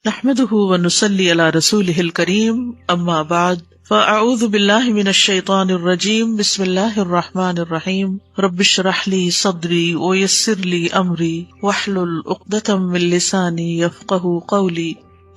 نحمده ونصلي على رسوله الكريم اما بعد فاعوذ بالله من الشيطان الرجيم بسم الله الرحمن الرحيم رب اشرح لي صدري ويسر لي امري واحلل عقدة من لساني يفقهوا قولي۔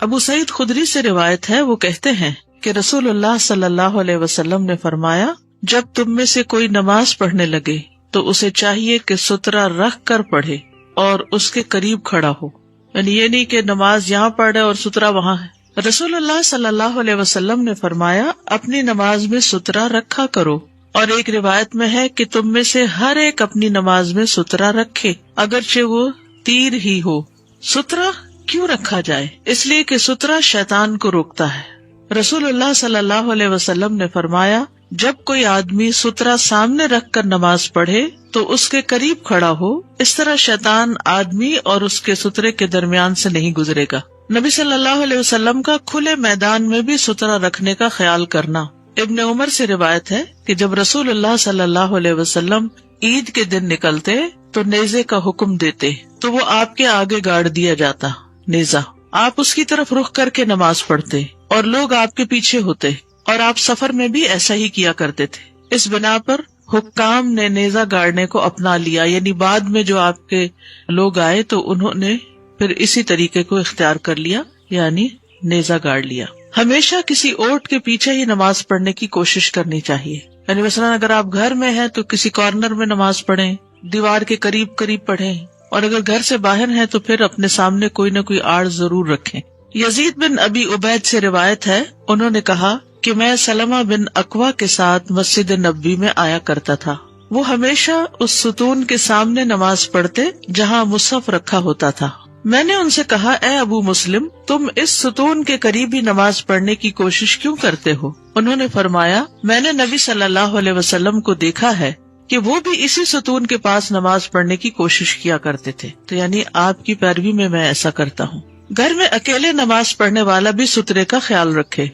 ابو سعید خدری سے روایت ہے، وہ کہتے ہیں کہ رسول اللہ صلی اللہ علیہ وسلم نے فرمایا، جب تم میں سے کوئی نماز پڑھنے لگے تو اسے چاہیے کہ سترہ رکھ کر پڑھے اور اس کے قریب کھڑا ہو، یعنی یہ نہیں کہ نماز یہاں پڑھے اور سترہ وہاں ہے۔ رسول اللہ صلی اللہ علیہ وسلم نے فرمایا، اپنی نماز میں سترہ رکھا کرو، اور ایک روایت میں ہے کہ تم میں سے ہر ایک اپنی نماز میں سترہ رکھے اگرچہ وہ تیر ہی ہو۔ سترہ کیوں رکھا جائے؟ اس لیے کہ سترہ شیطان کو روکتا ہے۔ رسول اللہ صلی اللہ علیہ وسلم نے فرمایا، جب کوئی آدمی سترہ سامنے رکھ کر نماز پڑھے تو اس کے قریب کھڑا ہو، اس طرح شیطان آدمی اور اس کے سترے کے درمیان سے نہیں گزرے گا۔ نبی صلی اللہ علیہ وسلم کا کھلے میدان میں بھی سترہ رکھنے کا خیال کرنا۔ ابن عمر سے روایت ہے کہ جب رسول اللہ صلی اللہ علیہ وسلم عید کے دن نکلتے تو نیزے کا حکم دیتے تو وہ آپ کے آگے گاڑ دیا جاتا نیزہ، آپ اس کی طرف رخ کر کے نماز پڑھتے اور لوگ آپ کے پیچھے ہوتے، اور آپ سفر میں بھی ایسا ہی کیا کرتے تھے۔ اس بنا پر حکام نے نیزہ گاڑنے کو اپنا لیا، یعنی بعد میں جو آپ کے لوگ آئے تو انہوں نے پھر اسی طریقے کو اختیار کر لیا، یعنی نیزہ گاڑ لیا۔ ہمیشہ کسی اوٹ کے پیچھے ہی نماز پڑھنے کی کوشش کرنی چاہیے، یعنی مثلا اگر آپ گھر میں ہیں تو کسی کارنر میں نماز پڑھیں، دیوار کے قریب قریب پڑھیں، اور اگر گھر سے باہر ہیں تو پھر اپنے سامنے کوئی نہ کوئی آڑ ضرور رکھیں۔ یزید بن ابی عبید سے روایت ہے، انہوں نے کہا کہ میں سلمہ بن اکوع کے ساتھ مسجد نبوی میں آیا کرتا تھا، وہ ہمیشہ اس ستون کے سامنے نماز پڑھتے جہاں مصحف رکھا ہوتا تھا۔ میں نے ان سے کہا، اے ابو مسلم، تم اس ستون کے قریب ہی نماز پڑھنے کی کوشش کیوں کرتے ہو؟ انہوں نے فرمایا، میں نے نبی صلی اللہ علیہ وسلم کو دیکھا ہے کہ وہ بھی اسی ستون کے پاس نماز پڑھنے کی کوشش کیا کرتے تھے، تو یعنی آپ کی پیروی میں ایسا کرتا ہوں۔ گھر میں اکیلے نماز پڑھنے والا بھی سترے کا خیال رکھے۔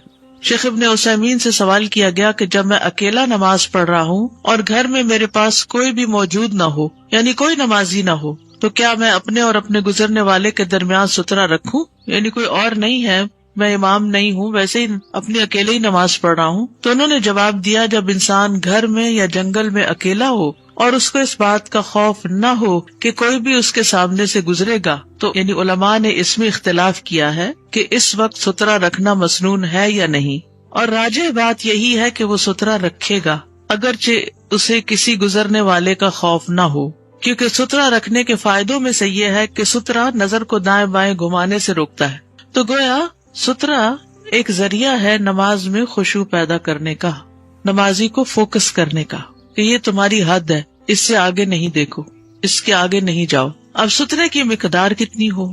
شیخ ابن عثیمین سے سوال کیا گیا کہ جب میں اکیلا نماز پڑھ رہا ہوں اور گھر میں میرے پاس کوئی بھی موجود نہ ہو، یعنی کوئی نمازی نہ ہو، تو کیا میں اپنے اور اپنے گزرنے والے کے درمیان سترہ رکھوں؟ یعنی کوئی اور نہیں ہے، میں امام نہیں ہوں، ویسے ہی اپنی اکیلے ہی نماز پڑھ رہا ہوں۔ تو انہوں نے جواب دیا، جب انسان گھر میں یا جنگل میں اکیلا ہو اور اس کو اس بات کا خوف نہ ہو کہ کوئی بھی اس کے سامنے سے گزرے گا، تو یعنی علماء نے اس میں اختلاف کیا ہے کہ اس وقت سترہ رکھنا مسنون ہے یا نہیں، اور راجح بات یہی ہے کہ وہ سترہ رکھے گا اگرچہ اسے کسی گزرنے والے کا خوف نہ ہو، کیونکہ سترہ رکھنے کے فائدوں میں سے یہ ہے کہ سترہ نظر کو دائیں بائیں گھمانے سے روکتا ہے۔ تو گویا سترہ ایک ذریعہ ہے نماز میں خشوع پیدا کرنے کا، نمازی کو فوکس کرنے کا کہ یہ تمہاری حد ہے، اس سے آگے نہیں دیکھو، اس کے آگے نہیں جاؤ۔ اب سترے کی مقدار کتنی ہو،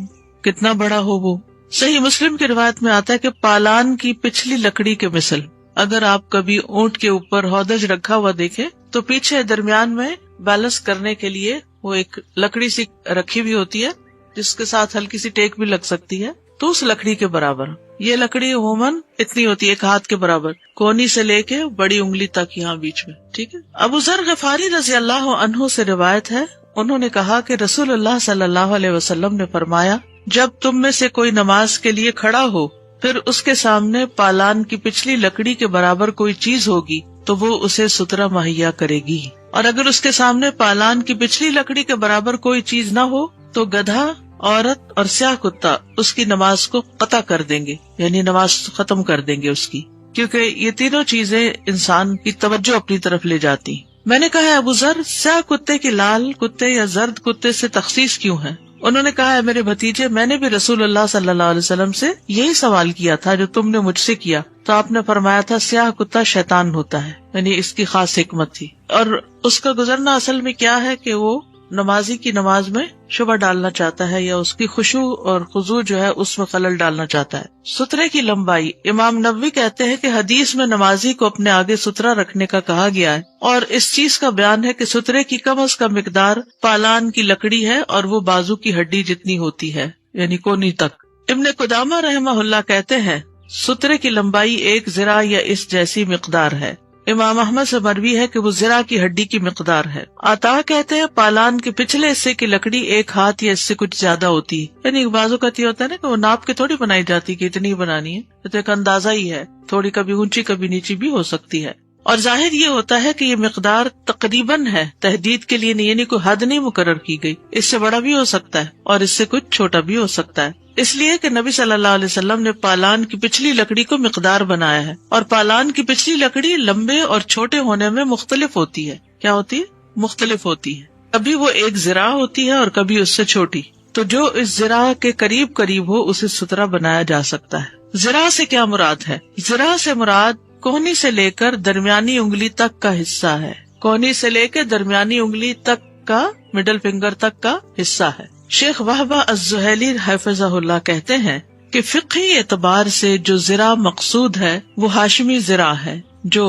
کتنا بڑا ہو، وہ صحیح مسلم کی روایت میں آتا ہے کہ پالان کی پچھلی لکڑی کے مثل۔ اگر آپ کبھی اونٹ کے اوپر ہودج رکھا ہوا دیکھیں تو پیچھے درمیان میں بیلنس کرنے کے لیے وہ ایک لکڑی سی رکھی ہوئی ہوتی ہے جس کے ساتھ ہلکی سی ٹیک بھی لگ سکتی ہے، تو اس لکڑی کے برابر یہ لکڑی عموماً اتنی ہوتی ہے، ایک ہاتھ کے برابر، کونی سے لے کے بڑی انگلی تک یہاں بیچ میں، ٹھیک ہے۔ ابو ذر غفاری رضی اللہ عنہ سے روایت ہے، انہوں نے کہا کہ رسول اللہ صلی اللہ علیہ وسلم نے فرمایا، جب تم میں سے کوئی نماز کے لیے کھڑا ہو پھر اس کے سامنے پالان کی پچھلی لکڑی کے برابر کوئی چیز ہوگی تو وہ اسے سترہ مہیا کرے گی، اور اگر اس کے سامنے پالان کی پچھلی لکڑی کے برابر کوئی چیز نہ ہو تو گدھا، عورت اور سیاہ کتا اس کی نماز کو قطع کر دیں گے، یعنی نماز ختم کر دیں گے اس کی، کیونکہ یہ تینوں چیزیں انسان کی توجہ اپنی طرف لے جاتی۔ میں نے کہا، ابو ذر، سیاہ کتے کی لال کتے یا زرد کتے سے تخصیص کیوں ہے؟ انہوں نے کہا، میرے بھتیجے، میں نے بھی رسول اللہ صلی اللہ علیہ وسلم سے یہی سوال کیا تھا جو تم نے مجھ سے کیا، تو آپ نے فرمایا تھا سیاہ کتا شیطان ہوتا ہے، یعنی اس کی خاص حکمت تھی، اور اس کا گزرنا اصل میں کیا ہے کہ وہ نمازی کی نماز میں شبہ ڈالنا چاہتا ہے، یا اس کی خشوع اور خضوع جو ہے اس میں خلل ڈالنا چاہتا ہے۔ سترے کی لمبائی، امام نووی کہتے ہیں کہ حدیث میں نمازی کو اپنے آگے سترہ رکھنے کا کہا گیا ہے، اور اس چیز کا بیان ہے کہ سترے کی کم از کم مقدار پالان کی لکڑی ہے اور وہ بازو کی ہڈی جتنی ہوتی ہے، یعنی کونی تک۔ ابن قدامہ رحمہ اللہ کہتے ہیں سترے کی لمبائی 1 ذراع یا اس جیسی مقدار ہے، امام احمد سے مروی ہے کہ وہ ذرا کی ہڈی کی مقدار ہے۔ عطا کہتے ہیں پالان کے پچھلے حصے کی لکڑی 1 ہاتھ یا اس سے کچھ زیادہ ہوتی ہے، یعنی بازو کا یہ ہوتا ہے نا کہ وہ ناپ کے تھوڑی بنائی جاتی کہ اتنی بنانی ہے، تو ایک اندازہ ہی ہے، تھوڑی کبھی اونچی کبھی نیچی بھی ہو سکتی ہے۔ اور ظاہر یہ ہوتا ہے کہ یہ مقدار تقریباً ہے، تحدید کے لیے نہیں، یعنی کوئی حد نہیں مقرر کی گئی، اس سے بڑا بھی ہو سکتا ہے اور اس سے کچھ چھوٹا بھی ہو سکتا ہے، اس لیے کہ نبی صلی اللہ علیہ وسلم نے پالان کی پچھلی لکڑی کو مقدار بنایا ہے، اور پالان کی پچھلی لکڑی لمبے اور چھوٹے ہونے میں مختلف ہوتی ہے۔ کیا ہوتی ہے؟ مختلف ہوتی ہے، کبھی وہ 1 ذراع ہوتی ہے اور کبھی اس سے چھوٹی، تو جو اس ذراع کے قریب قریب ہو اسے سترا بنایا جا سکتا ہے۔ ذراع سے کیا مراد ہے؟ ذراع سے مراد کونی سے لے کر درمیانی انگلی تک کا حصہ ہے، کونی سے لے کے درمیانی انگلی تک کا، مڈل فنگر تک کا حصہ ہے۔ شیخ وہبہ الزہیلی حفظہ اللہ کہتے ہیں کہ فقہی اعتبار سے جو ذراع مقصود ہے وہ ہاشمی ذراع ہے، جو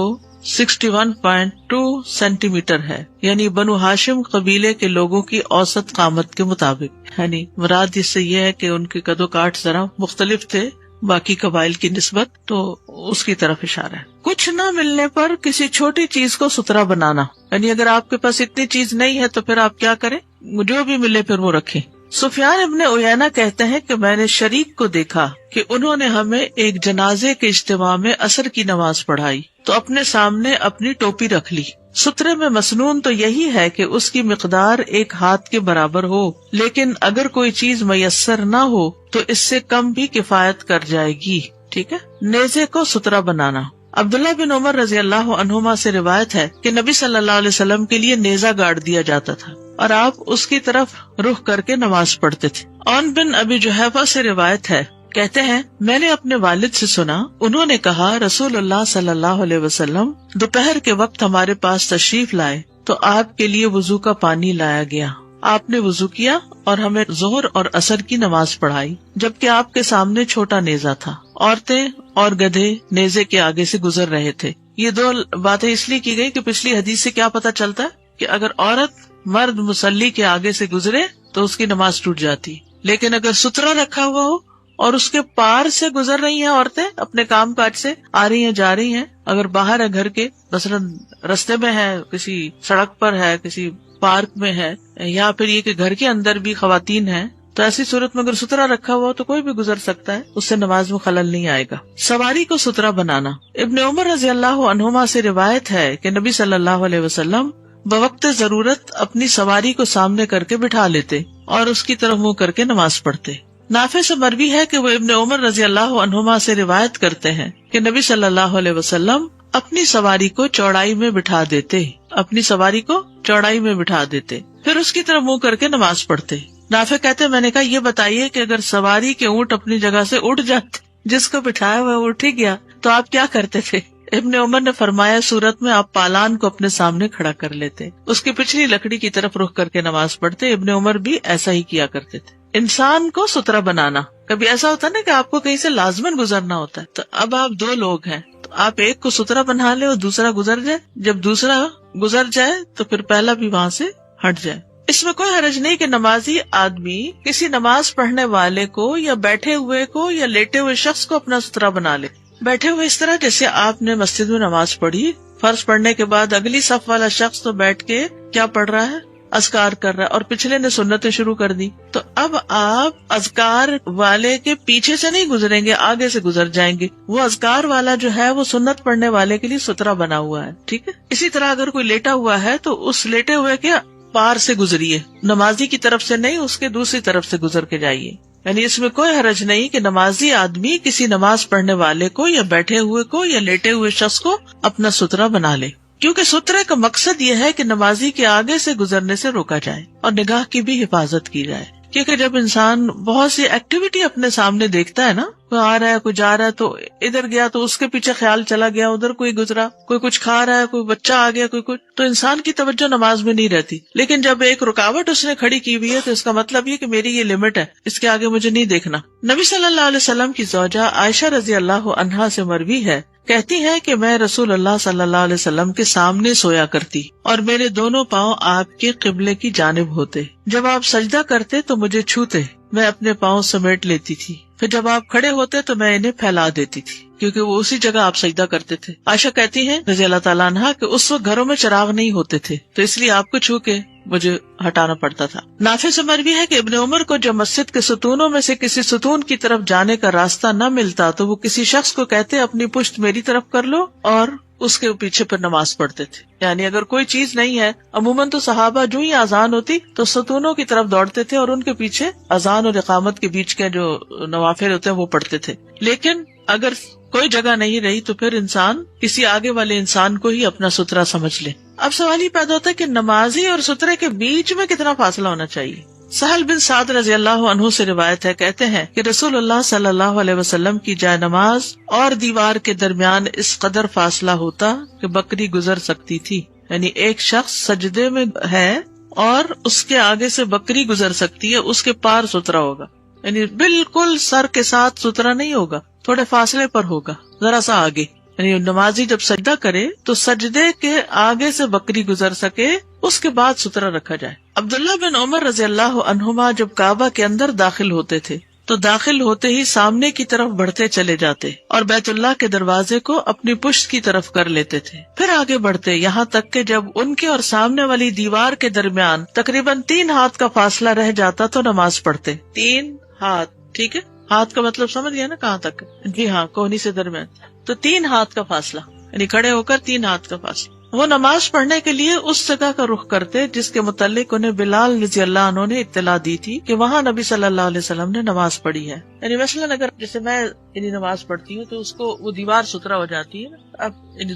61.2 سینٹی میٹر ہے، یعنی بنو ہاشم قبیلے کے لوگوں کی اوسط قامت کے مطابق، یعنی مراد اس سے یہ ہے کہ ان کے قد و کاٹ ذرا مختلف تھے باقی قبائل کی نسبت، تو اس کی طرف اشارہ ہے۔ کچھ نہ ملنے پر کسی چھوٹی چیز کو سترا بنانا، یعنی اگر آپ کے پاس اتنی چیز نہیں ہے تو پھر آپ کیا کریں، جو بھی ملے پھر وہ رکھیں۔ سفیان ابن عیینہ کہتے ہیں کہ میں نے شریک کو دیکھا کہ انہوں نے ہمیں ایک جنازے کے اجتماع میں عصر کی نماز پڑھائی تو اپنے سامنے اپنی ٹوپی رکھ لی۔ سترے میں مسنون تو یہی ہے کہ اس کی مقدار 1 ہاتھ کے برابر ہو، لیکن اگر کوئی چیز میسر نہ ہو تو اس سے کم بھی کفایت کر جائے گی۔ ٹھیک ہے۔ نیزے کو سترا بنانا۔ عبداللہ بن عمر رضی اللہ عنہما سے روایت ہے کہ نبی صلی اللہ علیہ وسلم کے لیے نیزہ گاڑ دیا جاتا تھا اور آپ اس کی طرف رخ کر کے نماز پڑھتے تھے۔ عون بن ابی جحیفہ سے روایت ہے، کہتے ہیں میں نے اپنے والد سے سنا، انہوں نے کہا رسول اللہ صلی اللہ علیہ وسلم دوپہر کے وقت ہمارے پاس تشریف لائے تو آپ کے لیے وضو کا پانی لایا گیا، آپ نے وضو کیا اور ہمیں ظہر اور عصر کی نماز پڑھائی، جبکہ آپ کے سامنے چھوٹا نیزہ تھا، عورتیں اور گدھے نیزے کے آگے سے گزر رہے تھے۔ یہ 2 باتیں اس لیے کی گئی کہ پچھلی حدیث سے کیا پتہ چلتا ہے کہ اگر عورت مرد مصلی کے آگے سے گزرے تو اس کی نماز ٹوٹ جاتی، لیکن اگر سترا رکھا ہوا ہو اور اس کے پار سے گزر رہی ہیں عورتیں، اپنے کام کاج سے آ رہی ہیں جا رہی ہیں، اگر باہر ہے گھر کے، مثلاً رستے میں ہے، کسی سڑک پر ہے، کسی پارک میں ہے، یا پھر یہ کہ گھر کے اندر بھی خواتین ہیں، تو ایسی صورت میں اگر سترا رکھا ہوا تو کوئی بھی گزر سکتا ہے، اس سے نماز میں خلل نہیں آئے گا۔ سواری کو سترا بنانا۔ ابن عمر رضی اللہ عنہما سے روایت ہے کہ نبی صلی اللہ علیہ وسلم بوقت ضرورت اپنی سواری کو سامنے کر کے بٹھا لیتے اور اس کی طرف منہ کر کے نماز پڑھتے۔ نافع سے مروی ہے کہ وہ ابن عمر رضی اللہ عنہما سے روایت کرتے ہیں کہ نبی صلی اللہ علیہ وسلم اپنی سواری کو چوڑائی میں بٹھا دیتے، اپنی سواری کو چوڑائی میں بٹھا دیتے، پھر اس کی طرف منہ کر کے نماز پڑھتے۔ نافع کہتے میں نے کہا یہ بتائیے کہ اگر سواری کے اونٹ اپنی جگہ سے اٹھ جاتے، جس کو بٹھایا ہوا اٹھ ہی گیا، تو آپ کیا کرتے تھے؟ ابن عمر نے فرمایا صورت میں آپ پالان کو اپنے سامنے کھڑا کر لیتے، اس کی پچھلی لکڑی کی طرف رخ کر کے نماز پڑھتے۔ ابن عمر بھی ایسا ہی کیا کرتے تھے۔ انسان کو سترا بنانا، کبھی ایسا ہوتا ہے نا کہ آپ کو کہیں سے لازمن گزرنا ہوتا ہے، تو اب آپ 2 لوگ ہیں، تو آپ ایک کو سترا بنا لے اور دوسرا گزر جائے، جب دوسرا گزر جائے تو پھر پہلا بھی وہاں سے ہٹ جائے۔ اس میں کوئی حرج نہیں کہ نمازی آدمی کسی نماز پڑھنے والے کو یا بیٹھے ہوئے کو یا لیٹے ہوئے شخص کو اپنا سترا بنا لے۔ بیٹھے ہوئے اس طرح جیسے آپ نے مسجد میں نماز پڑھی، فرض پڑھنے کے بعد اگلی صف والا شخص تو بیٹھ کے کیا پڑھ رہا ہے؟ اذکار کر رہا ہے، اور پچھلے نے سنتیں شروع کر دی، تو اب آپ اذکار والے کے پیچھے سے نہیں گزریں گے، آگے سے گزر جائیں گے۔ وہ اذکار والا جو ہے وہ سنت پڑھنے والے کے لیے سترا بنا ہوا ہے، ٹھیک ہے۔ اسی طرح اگر کوئی لیٹا ہوا ہے تو اس لیٹے ہوئے کے پار سے گزریے، نمازی کی طرف سے نہیں، اس کے دوسری طرف سے گزر کے جائیے۔ یعنی اس میں کوئی حرج نہیں کہ نمازی آدمی کسی نماز پڑھنے والے کو یا بیٹھے ہوئے کو یا لیٹے ہوئے شخص کو اپنا سترا بنا لے، کیونکہ سترے کا مقصد یہ ہے کہ نمازی کے آگے سے گزرنے سے روکا جائے اور نگاہ کی بھی حفاظت کی جائے۔ کیونکہ جب انسان بہت سی ایکٹیویٹی اپنے سامنے دیکھتا ہے نا، کوئی آ رہا ہے، کوئی جا رہا ہے، تو ادھر گیا تو اس کے پیچھے خیال چلا گیا، ادھر کوئی گزرا، کوئی کچھ کھا رہا ہے، کوئی بچہ آ گیا، کوئی کچھ، تو انسان کی توجہ نماز میں نہیں رہتی۔ لیکن جب ایک رکاوٹ اس نے کھڑی کی ہوئی ہے تو اس کا مطلب یہ کہ میری یہ لمٹ ہے، اس کے آگے مجھے نہیں دیکھنا۔ نبی صلی اللہ علیہ وسلم کی زوجہ عائشہ رضی اللہ عنہا سے مروی ہے کہتی ہیں کہ میں رسول اللہ صلی اللہ علیہ وسلم کے سامنے سویا کرتی اور میرے دونوں پاؤں آپ کے قبلے کی جانب ہوتے. جب آپ سجدہ کرتے تو مجھے چھوتے، میں اپنے پاؤں سمیٹ لیتی تھی. پھر جب آپ کھڑے ہوتے تو میں انہیں پھیلا دیتی تھی، کیونکہ وہ اسی جگہ آپ سجدہ کرتے تھے. عائشہ کہتی ہیں رضی اللہ تعالیٰ عنہا کہ اس وقت گھروں میں چراغ نہیں ہوتے تھے، تو اس لیے آپ کو چھو کے مجھے ہٹانا پڑتا تھا. نافع سے مروی ہے کہ ابن عمر کو جب مسجد کے ستونوں میں سے کسی ستون کی طرف جانے کا راستہ نہ ملتا تو وہ کسی شخص کو کہتے اپنی پشت میری طرف کر لو، اور اس کے پیچھے پھر نماز پڑھتے تھے. یعنی اگر کوئی چیز نہیں ہے، عموماً تو صحابہ جو ہی اذان ہوتی تو ستونوں کی طرف دوڑتے تھے اور ان کے پیچھے اذان اور اقامت کے بیچ کے جو نوافل ہوتے ہیں وہ پڑھتے تھے. لیکن اگر کوئی جگہ نہیں رہی تو پھر انسان کسی آگے والے انسان کو ہی اپنا سترا سمجھ لے. اب سوال یہ پیدا ہوتا ہے کہ نمازی اور سترے کے بیچ میں کتنا فاصلہ ہونا چاہیے. سہل بن سعد رضی اللہ عنہ سے روایت ہے، کہتے ہیں کہ رسول اللہ صلی اللہ علیہ وسلم کی جائے نماز اور دیوار کے درمیان اس قدر فاصلہ ہوتا کہ بکری گزر سکتی تھی. یعنی ایک شخص سجدے میں ہے اور اس کے آگے سے بکری گزر سکتی ہے، اس کے پار سترا ہوگا. یعنی بالکل سر کے ساتھ سترا نہیں ہوگا، تھوڑے فاصلے پر ہوگا، ذرا سا آگے. یعنی نمازی جب سجدہ کرے تو سجدے کے آگے سے بکری گزر سکے، اس کے بعد سترا رکھا جائے. عبداللہ بن عمر رضی اللہ عنہما جب کعبہ کے اندر داخل ہوتے تھے تو داخل ہوتے ہی سامنے کی طرف بڑھتے چلے جاتے اور بیت اللہ کے دروازے کو اپنی پشت کی طرف کر لیتے تھے. پھر آگے بڑھتے یہاں تک کہ جب ان کے اور سامنے والی دیوار کے درمیان تقریباً 3 ہاتھ کا فاصلہ رہ جاتا تو نماز پڑھتے. 3 ہاتھ، ٹھیک ہے، ہاتھ کا مطلب سمجھ گیا نا کہاں تک؟ جی ہاں، کوہنی سے درمیان. تو 3 ہاتھ کا فاصلہ، یعنی کھڑے ہو کر 3 ہاتھ کا فاصلہ. وہ نماز پڑھنے کے لیے اس جگہ کا رخ کرتے جس کے متعلق انہیں بلال رضی اللہ عنہ نے اطلاع دی تھی کہ وہاں نبی صلی اللہ علیہ وسلم نے نماز پڑھی ہے. یعنی مثلاً اگر جیسے میں نماز پڑھتی ہوں تو اس کو وہ دیوار سترا ہو جاتی ہے. اب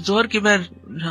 ظہر کی میں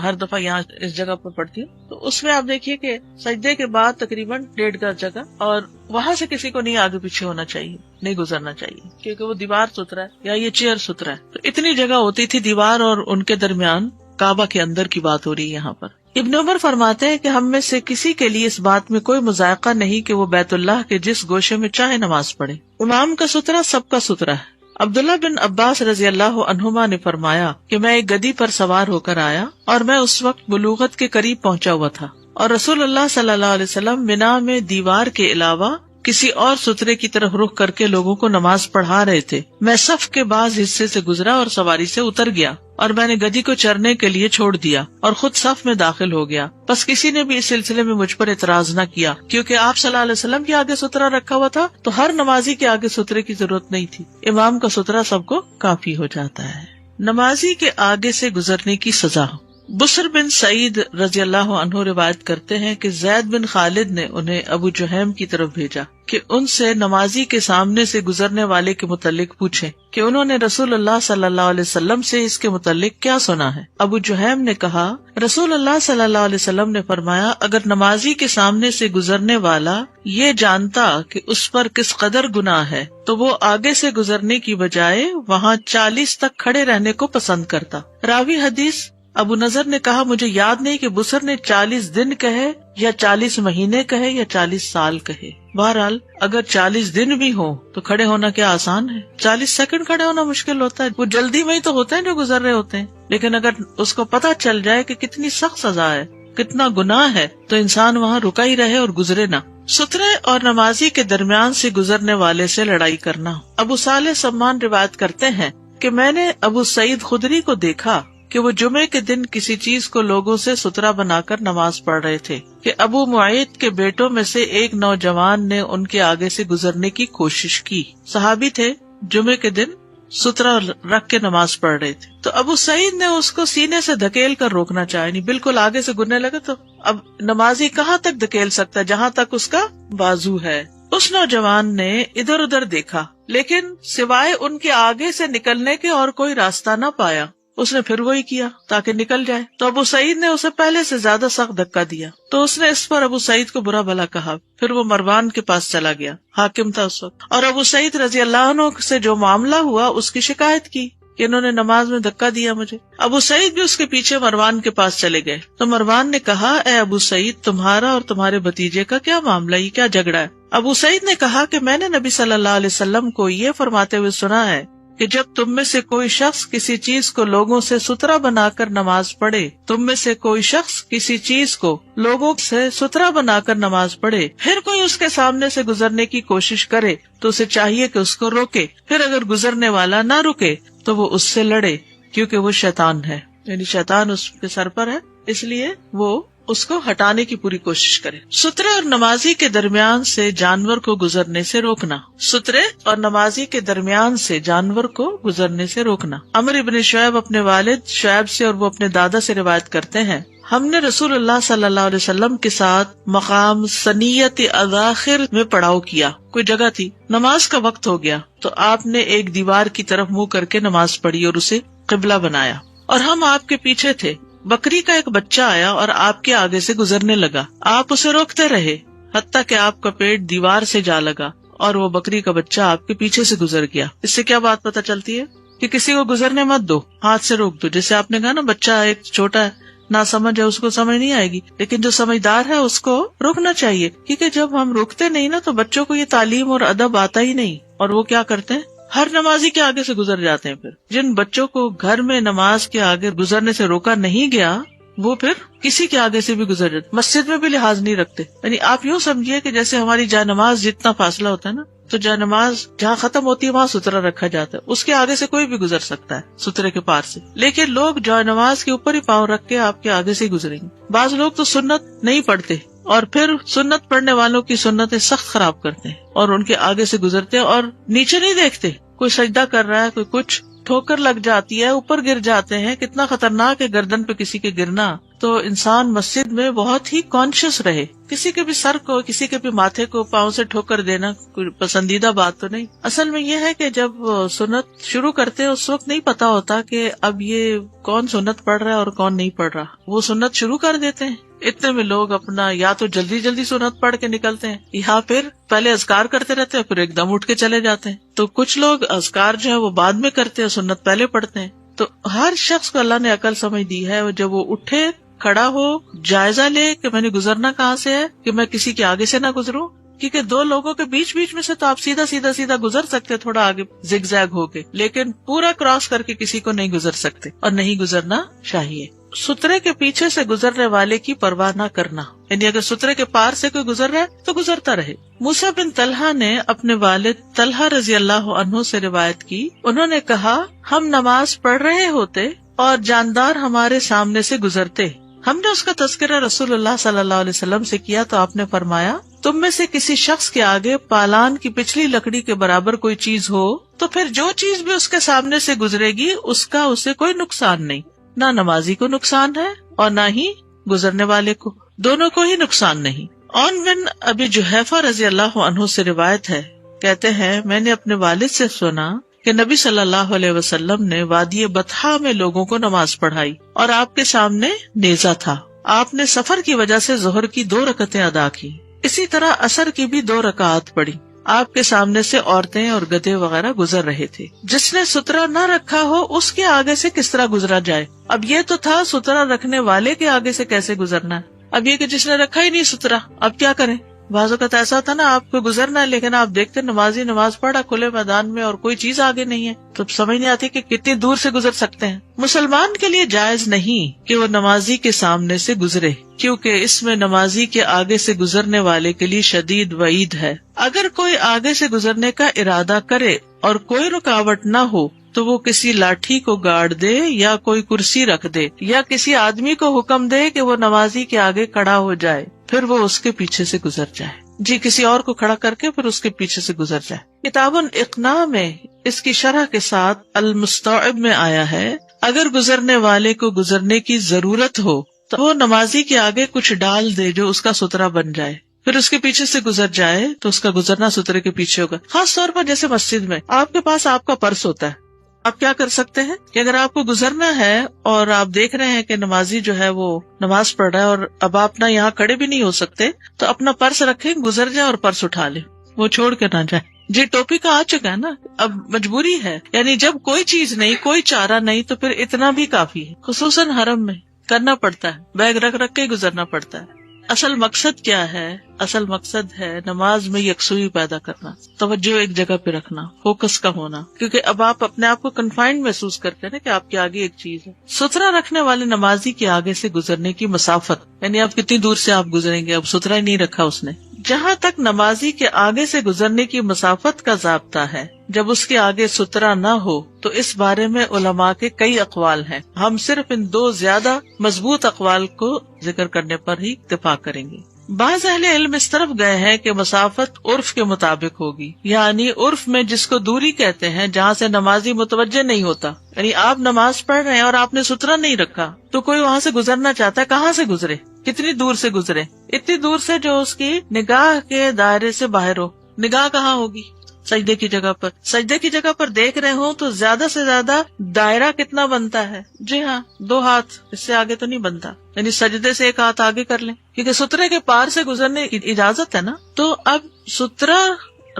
ہر دفعہ یہاں اس جگہ پر پڑھتی ہوں تو اس میں آپ دیکھیے کہ سجدے کے بعد تقریباً 1.5 گز جگہ، اور وہاں سے کسی کو نہیں آگے پیچھے ہونا چاہیے، نہیں گزرنا چاہیے، کیونکہ وہ دیوار سترا ہے یا یہ چیئر سترا ہے. تو اتنی جگہ ہوتی تھی دیوار اور ان کے درمیان. کعبہ کے اندر کی بات ہو رہی ہے یہاں پر. ابن عمر فرماتے ہیں کہ ہم میں سے کسی کے لیے اس بات میں کوئی مذائقہ نہیں کہ وہ بیت اللہ کے جس گوشے میں چاہے نماز پڑھے. امام کا سترا سب کا سترا ہے. عبداللہ بن عباس رضی اللہ عنہما نے فرمایا کہ میں ایک گدی پر سوار ہو کر آیا اور میں اس وقت بلوغت کے قریب پہنچا ہوا تھا اور رسول اللہ صلی اللہ علیہ وسلم منا میں دیوار کے علاوہ کسی اور سترے کی طرف رخ کر کے لوگوں کو نماز پڑھا رہے تھے. میں صف کے بعض حصے سے گزرا اور سواری سے اتر گیا اور میں نے گدی کو چرنے کے لیے چھوڑ دیا اور خود صف میں داخل ہو گیا. بس کسی نے بھی اس سلسلے میں مجھ پر اعتراض نہ کیا، کیونکہ آپ صلی اللہ علیہ وسلم کے آگے سترا رکھا ہوا تھا تو ہر نمازی کے آگے سترے کی ضرورت نہیں تھی. امام کا سترا سب کو کافی ہو جاتا ہے. نمازی کے آگے سے گزرنے کی سزا. بسر بن سعید رضی اللہ عنہ روایت کرتے ہیں کہ زید بن خالد نے انہیں ابو جہیم کی طرف بھیجا کہ ان سے نمازی کے سامنے سے گزرنے والے کے متعلق پوچھیں کہ انہوں نے رسول اللہ صلی اللہ علیہ وسلم سے اس کے متعلق کیا سنا ہے. ابو جہیم نے کہا رسول اللہ صلی اللہ علیہ وسلم نے فرمایا اگر نمازی کے سامنے سے گزرنے والا یہ جانتا کہ اس پر کس قدر گناہ ہے تو وہ آگے سے گزرنے کی بجائے وہاں 40 تک کھڑے رہنے کو پسند کرتا. راوی حدیث ابو نظر نے کہا مجھے یاد نہیں کہ بسر نے 40 دن کہے یا 40 مہینے کہے یا 40 سال کہے. بہرحال اگر 40 دن بھی ہو تو کھڑے ہونا کیا آسان ہے؟ 40 سیکنڈ کھڑے ہونا مشکل ہوتا ہے. وہ جلدی میں ہی تو ہوتے ہیں جو گزر رہے ہوتے ہیں، لیکن اگر اس کو پتہ چل جائے کہ کتنی سخت سزا ہے، کتنا گناہ ہے، تو انسان وہاں رکا ہی رہے اور گزرے نہ. سترے اور نمازی کے درمیان سے گزرنے والے سے لڑائی کرنا. ابو صالح سمان روایت کرتے ہیں کہ میں نے ابو سعید خدری کو دیکھا کہ وہ جمعے کے دن کسی چیز کو لوگوں سے سترا بنا کر نماز پڑھ رہے تھے کہ ابو معید کے بیٹوں میں سے ایک نوجوان نے ان کے آگے سے گزرنے کی کوشش کی. صحابی تھے، جمعے کے دن سترا رکھ کے نماز پڑھ رہے تھے تو ابو سعید نے اس کو سینے سے دھکیل کر روکنا چاہا، یعنی بالکل آگے سے گرنے لگے. تو اب نمازی کہاں تک دھکیل سکتا ہے؟ جہاں تک اس کا بازو ہے. اس نوجوان نے ادھر ادھر دیکھا لیکن سوائے ان کے آگے سے نکلنے کے اور کوئی راستہ نہ پایا. اس نے پھر وہی کیا تاکہ نکل جائے تو ابو سعید نے اسے پہلے سے زیادہ سخت دھکا دیا تو اس نے اس پر ابو سعید کو برا بھلا کہا. پھر وہ مروان کے پاس چلا گیا، حاکم تھا اس وقت، اور ابو سعید رضی اللہ عنہ سے جو معاملہ ہوا اس کی شکایت کی کہ انہوں نے نماز میں دھکا دیا مجھے. ابو سعید بھی اس کے پیچھے مروان کے پاس چلے گئے تو مروان نے کہا اے ابو سعید تمہارا اور تمہارے بھتیجے کا کیا معاملہ، یہ کیا جھگڑا ہے؟ ابو سعید نے کہا کہ میں نے نبی صلی اللہ علیہ وسلم کو یہ فرماتے ہوئے سنا ہے کہ جب تم میں سے کوئی شخص کسی چیز کو لوگوں سے ستھرا بنا کر نماز پڑھے، تم میں سے کوئی شخص کسی چیز کو لوگوں سے ستھرا بنا کر نماز پڑھے، پھر کوئی اس کے سامنے سے گزرنے کی کوشش کرے تو اسے چاہیے کہ اس کو روکے، پھر اگر گزرنے والا نہ رکے تو وہ اس سے لڑے، کیونکہ وہ شیطان ہے، یعنی شیطان اس کے سر پر ہے، اس لیے وہ اس کو ہٹانے کی پوری کوشش کرے۔ سترے اور نمازی کے درمیان سے جانور کو گزرنے سے روکنا، سترے اور نمازی کے درمیان سے جانور کو گزرنے سے روکنا۔ عمرو بن شعیب اپنے والد شعیب سے اور وہ اپنے دادا سے روایت کرتے ہیں، ہم نے رسول اللہ صلی اللہ علیہ وسلم کے ساتھ مقام ثنیت اذاخر میں پڑاؤ کیا۔ کوئی جگہ تھی، نماز کا وقت ہو گیا تو آپ نے ایک دیوار کی طرف منہ کر کے نماز پڑھی اور اسے قبلہ بنایا، اور ہم آپ کے پیچھے تھے۔ بکری کا ایک بچہ آیا اور آپ کے آگے سے گزرنے لگا، آپ اسے روکتے رہے حتیٰ کہ آپ کا پیٹ دیوار سے جا لگا اور وہ بکری کا بچہ آپ کے پیچھے سے گزر گیا۔ اس سے کیا بات پتہ چلتی ہے کہ کسی کو گزرنے مت دو، ہاتھ سے روک دو۔ جیسے آپ نے کہا نا، بچہ ایک چھوٹا ہے، نہ سمجھ ہے، اس کو سمجھ نہیں آئے گی، لیکن جو سمجھدار ہے اس کو روکنا چاہیے، کیونکہ جب ہم روکتے نہیں نا تو بچوں کو یہ تعلیم اور ادب آتا ہی نہیں، اور وہ کیا کرتے ہیں، ہر نمازی کے آگے سے گزر جاتے ہیں۔ پھر جن بچوں کو گھر میں نماز کے آگے گزرنے سے روکا نہیں گیا، وہ پھر کسی کے آگے سے بھی گزر جاتے، مسجد میں بھی لحاظ نہیں رکھتے۔ یعنی آپ یوں سمجھیے کہ جیسے ہماری جائنماز جتنا فاصلہ ہوتا ہے نا، تو جائنماز جہاں ختم ہوتی ہے وہاں سترا رکھا جاتا ہے، اس کے آگے سے کوئی بھی گزر سکتا ہے سترے کے پار سے، لیکن لوگ جائنماز کے اوپر ہی پاؤں رکھ کے آپ کے آگے سے ہی گزریں گے۔ بعض لوگ تو سنت نہیں پڑھتے اور پھر سنت پڑھنے والوں کی سنتیں سخت خراب کرتے ہیں اور ان کے آگے سے گزرتے ہیں اور نیچے نہیں دیکھتے، کوئی سجدہ کر رہا ہے، کوئی کچھ، ٹھوکر لگ جاتی ہے، اوپر گر جاتے ہیں۔ کتنا خطرناک ہے گردن پہ کسی کے گرنا۔ تو انسان مسجد میں بہت ہی کانشیس رہے، کسی کے بھی سر کو، کسی کے بھی ماتھے کو پاؤں سے ٹھوکر دینا کوئی پسندیدہ بات تو نہیں۔ اصل میں یہ ہے کہ جب سنت شروع کرتے ہیں اس وقت نہیں پتا ہوتا کہ اب یہ کون سنت پڑھ رہا ہے اور کون نہیں پڑھ رہا، وہ سنت شروع کر دیتے ہیں۔ اتنے میں لوگ اپنا یا تو جلدی جلدی سنت پڑھ کے نکلتے ہیں، یا پھر پہلے اذکار کرتے رہتے ہیں پھر ایک دم اٹھ کے چلے جاتے ہیں۔ تو کچھ لوگ اذکار جو ہے وہ بعد میں کرتے ہیں، سنت پہلے پڑھتے ہیں۔ تو ہر شخص کو اللہ نے عقل سمجھ دی ہے، جب وہ اٹھے، کھڑا ہو، جائزہ لے کہ میں نے گزرنا کہاں سے ہے، کہ میں کسی کے آگے سے نہ گزروں، کیونکہ دو لوگوں کے بیچ میں سے تو آپ سیدھا سیدھا سیدھا گزر سکتے، تھوڑا آگے زگ زیگ ہو کے، لیکن پورا کراس کر کے کسی کو نہیں گزر سکتے، اور نہیں گزرنا چاہیے۔ سترے کے پیچھے سے گزرنے والے کی پرواہ نہ کرنا، یعنی اگر سترے کے پار سے کوئی گزر رہا ہے تو گزرتا رہے۔ موسیٰ بن طلحہ نے اپنے والد طلحہ رضی اللہ عنہ سے روایت کی، انہوں نے کہا، ہم نماز پڑھ رہے ہوتے اور جاندار ہمارے سامنے سے گزرتے، ہم نے اس کا تذکرہ رسول اللہ صلی اللہ علیہ وسلم سے کیا تو آپ نے فرمایا، تم میں سے کسی شخص کے آگے پالان کی پچھلی لکڑی کے برابر کوئی چیز ہو تو پھر جو چیز بھی اس کے سامنے سے گزرے گی اس کا اسے کوئی نقصان نہیں، نہ نمازی کو نقصان ہے اور نہ ہی گزرنے والے کو، دونوں کو ہی نقصان نہیں۔ عون بن ابی جحیفہ رضی اللہ عنہ سے روایت ہے، کہتے ہیں، میں نے اپنے والد سے سنا کہ نبی صلی اللہ علیہ وسلم نے وادی بطحا میں لوگوں کو نماز پڑھائی اور آپ کے سامنے نیزہ تھا، آپ نے سفر کی وجہ سے ظہر کی 2 رکعتیں ادا کی، اسی طرح عصر کی بھی 2 رکعات پڑھی، آپ کے سامنے سے عورتیں اور گدھے وغیرہ گزر رہے تھے، جس نے سترا نہ رکھا ہو اس کے آگے سے کس طرح گزرا جائے۔ اب یہ تو تھا سترا رکھنے والے کے آگے سے کیسے گزرنا ہے، اب یہ کہ جس نے رکھا ہی نہیں سترا، اب کیا کریں۔ بعض اوقات ایسا تھا نا، آپ کو گزرنا ہے لیکن آپ دیکھتے نمازی نماز پڑھا کھلے میدان میں اور کوئی چیز آگے نہیں ہے، تو سمجھ نہیں آتی کہ کتنی دور سے گزر سکتے ہیں۔ مسلمان کے لیے جائز نہیں کہ وہ نمازی کے سامنے سے گزرے، کیونکہ اس میں نمازی کے آگے سے گزرنے والے کے لیے شدید وعید ہے۔ اگر کوئی آگے سے گزرنے کا ارادہ کرے اور کوئی رکاوٹ نہ ہو تو وہ کسی لاٹھی کو گاڑ دے یا کوئی کرسی رکھ دے یا کسی آدمی کو حکم دے کہ وہ نمازی کے آگے کھڑا ہو جائے، پھر وہ اس کے پیچھے سے گزر جائے۔ جی، کسی اور کو کھڑا کر کے پھر اس کے پیچھے سے گزر جائے۔ کتاب الاقناع میں اس کی شرح کے ساتھ المستوعب میں آیا ہے، اگر گزرنے والے کو گزرنے کی ضرورت ہو تو وہ نمازی کے آگے کچھ ڈال دے جو اس کا سترا بن جائے، پھر اس کے پیچھے سے گزر جائے تو اس کا گزرنا سترے کے پیچھے ہوگا۔ خاص طور پر جیسے مسجد میں آپ کے پاس آپ کا پرس ہوتا ہے، آپ کیا کر سکتے ہیں کہ اگر آپ کو گزرنا ہے اور آپ دیکھ رہے ہیں کہ نمازی جو ہے وہ نماز پڑھ رہا ہے اور اب آپ اپنا یہاں کھڑے بھی نہیں ہو سکتے، تو اپنا پرس رکھیں، گزر جائے اور پرس اٹھا لیں، وہ چھوڑ کے نہ جائے۔ جی، ٹوپی کا آ چکا ہے نا، اب مجبوری ہے، یعنی جب کوئی چیز نہیں، کوئی چارہ نہیں تو پھر اتنا بھی کافی ہے، خصوصاً حرم میں کرنا پڑتا ہے، بیگ رکھ رکھ کے گزرنا پڑتا ہے۔ اصل مقصد کیا ہے؟ اصل مقصد ہے نماز میں یکسوئی پیدا کرنا، توجہ ایک جگہ پہ رکھنا، فوکس کا ہونا، کیونکہ اب آپ اپنے آپ کو کنفائنڈ محسوس کرتے ہیں نا کہ آپ کے آگے ایک چیز ہے۔ سترا رکھنے والے نمازی کے آگے سے گزرنے کی مسافت، یعنی آپ کتنی دور سے آپ گزریں گے، اب سترا ہی نہیں رکھا اس نے۔ جہاں تک نمازی کے آگے سے گزرنے کی مسافت کا ضابطہ ہے، جب اس کے آگے سترا نہ ہو تو اس بارے میں علماء کے کئی اقوال ہیں۔ ہم صرف ان دو زیادہ مضبوط اقوال کو ذکر کرنے پر ہی اتفاق کریں گے۔ بعض اہل علم اس طرف گئے ہیں کہ مسافت عرف کے مطابق ہوگی، یعنی عرف میں جس کو دوری کہتے ہیں جہاں سے نمازی متوجہ نہیں ہوتا، یعنی آپ نماز پڑھ رہے ہیں اور آپ نے سترا نہیں رکھا تو کوئی وہاں سے گزرنا چاہتا ہے، کہاں سے گزرے، کتنی دور سے گزرے؟ اتنی دور سے جو اس کی نگاہ کے دائرے سے باہر ہو۔ نگاہ کہاں ہوگی؟ سجدے کی جگہ پر۔ سجدے کی جگہ پر دیکھ رہے ہوں تو زیادہ سے زیادہ دائرہ کتنا بنتا ہے؟ جی ہاں، 2 ہاتھ، اس سے آگے تو نہیں بنتا، یعنی سجدے سے 1 ہاتھ آگے کر لیں، کیونکہ سترے کے پار سے گزرنے کی اجازت ہے نا۔ تو اب سترا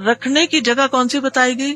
رکھنے کی جگہ کون سی بتائی گئی؟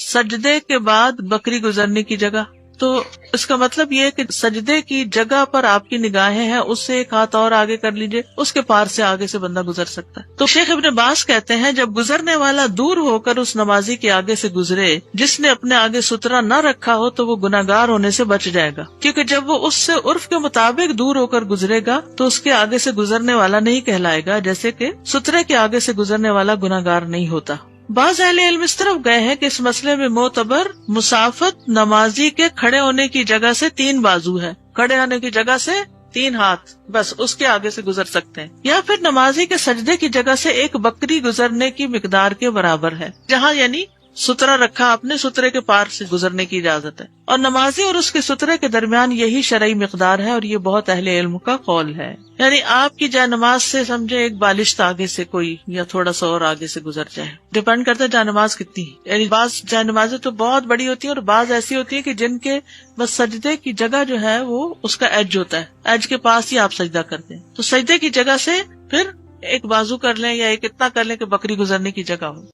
سجدے کے بعد بکری گزرنے کی جگہ۔ تو اس کا مطلب یہ ہے کہ سجدے کی جگہ پر آپ کی نگاہیں ہیں، اس سے 1 ہاتھ اور آگے کر لیجئے، اس کے پار سے آگے سے بندہ گزر سکتا ہے۔ تو شیخ ابن باز کہتے ہیں جب گزرنے والا دور ہو کر اس نمازی کے آگے سے گزرے جس نے اپنے آگے سترا نہ رکھا ہو تو وہ گناہگار ہونے سے بچ جائے گا، کیونکہ جب وہ اس سے عرف کے مطابق دور ہو کر گزرے گا تو اس کے آگے سے گزرنے والا نہیں کہلائے گا، جیسے کہ سترے کے آگے سے گزرنے والا گناہگار نہیں ہوتا۔ بعض اہل علم اس طرف گئے ہیں کہ اس مسئلے میں معتبر مسافت نمازی کے کھڑے ہونے کی جگہ سے 3 بازو ہے، کھڑے ہونے کی جگہ سے 3 ہاتھ، بس اس کے آگے سے گزر سکتے ہیں، یا پھر نمازی کے سجدے کی جگہ سے 1 بکری گزرنے کی مقدار کے برابر ہے، جہاں یعنی سترا رکھا آپ نے، سترے کے پار سے گزرنے کی اجازت ہے، اور نمازی اور اس کے سترے کے درمیان یہی شرعی مقدار ہے، اور یہ بہت اہل علم کا قول ہے۔ یعنی آپ کی جائے نماز سے سمجھے 1 بالشت آگے سے کوئی یا تھوڑا سا اور آگے سے گزر جائے، ڈیپینڈ کرتا ہے جائے نماز کتنی ہے۔ یعنی بعض جائے نمازیں تو بہت بڑی ہوتی ہیں اور بعض ایسی ہوتی ہیں کہ جن کے بس سجدے کی جگہ جو ہے وہ اس کا ایج ہوتا ہے، ایج کے پاس ہی آپ سجدہ کرتے ہیں، تو سجدے کی جگہ سے پھر 1 بازو کر لیں یا 1 اتنا کر لیں کہ بکری گزرنے کی جگہ ہو۔